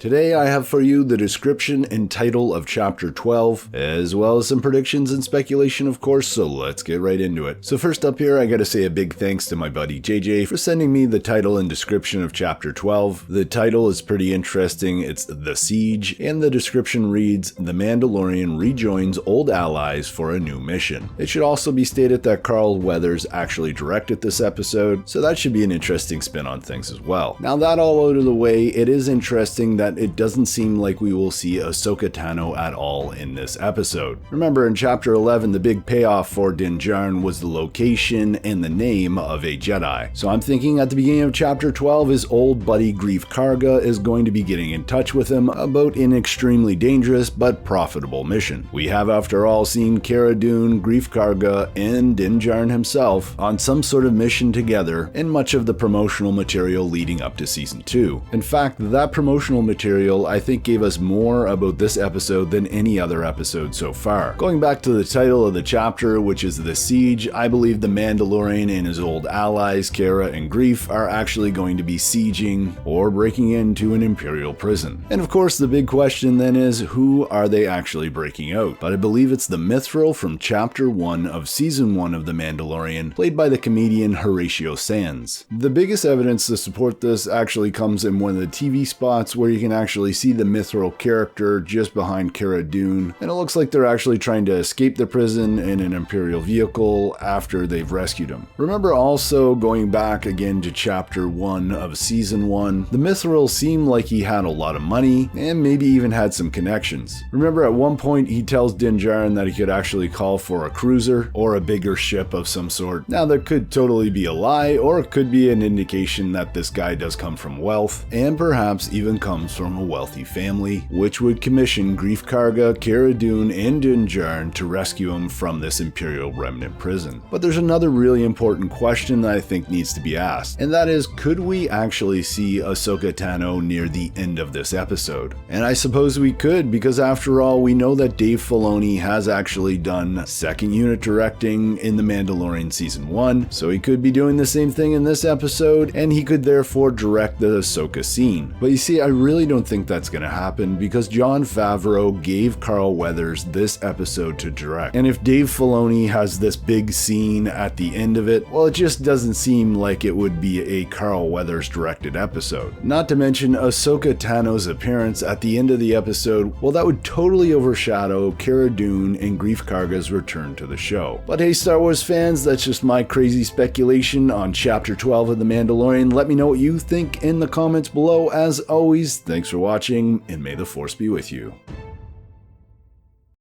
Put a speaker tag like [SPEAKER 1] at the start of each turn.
[SPEAKER 1] Today I have for you the description and title of Chapter 12, as well as some predictions and speculation of course, so let's get right into it. So first up here, I gotta say a big thanks to my buddy JJ for sending me the title and description of Chapter 12. The title is pretty interesting, it's The Siege, and the description reads, "The Mandalorian rejoins old allies for a new mission." It should also be stated that Carl Weathers actually directed this episode, so that should be an interesting spin on things as well. Now that all out of the way, it is interesting that it doesn't seem like we will see Ahsoka Tano at all in this episode. Remember in Chapter 11, the big payoff for Din Djarin was the location and the name of a Jedi. So I'm thinking at the beginning of Chapter 12 his old buddy Greef Karga is going to be getting in touch with him about an extremely dangerous but profitable mission. We have after all seen Cara Dune, Greef Karga, and Din Djarin himself on some sort of mission together in much of the promotional material leading up to Season 2. In fact, that promotional material I think gave us more about this episode than any other episode so far. Going back to the title of the chapter, which is The Siege, I believe the Mandalorian and his old allies, Cara and Greef, are actually going to be sieging or breaking into an Imperial prison. And of course the big question then is, who are they actually breaking out? But I believe it's the Mithril from Chapter 1 of Season 1 of The Mandalorian, played by the comedian Horatio Sands. The biggest evidence to support this actually comes in one of the TV spots where you can actually see the Mithril character just behind Cara Dune, and it looks like they're actually trying to escape the prison in an Imperial vehicle after they've rescued him. Remember also, going back again to Chapter 1 of Season 1, the Mithril seemed like he had a lot of money and maybe even had some connections. Remember at one point he tells Din Djarin that he could actually call for a cruiser or a bigger ship of some sort. Now that could totally be a lie, or it could be an indication that this guy does come from wealth and perhaps even comes from a wealthy family, which would commission Greef Karga, Cara Dune, and Din Djarin to rescue him from this Imperial remnant prison. But there's another really important question that I think needs to be asked, and that is, could we actually see Ahsoka Tano near the end of this episode? And I suppose we could, because after all, we know that Dave Filoni has actually done second unit directing in The Mandalorian Season 1, so he could be doing the same thing in this episode, and he could therefore direct the Ahsoka scene. But you see, I really don't think that's gonna happen, because Jon Favreau gave Carl Weathers this episode to direct. And if Dave Filoni has this big scene at the end of it, well, it just doesn't seem like it would be a Carl Weathers directed episode. Not to mention Ahsoka Tano's appearance at the end of the episode, well, that would totally overshadow Cara Dune and Greef Karga's return to the show. But hey, Star Wars fans, that's just my crazy speculation on Chapter 12 of The Mandalorian. Let me know what you think in the comments below. As always, thanks for watching, and may the Force be with you.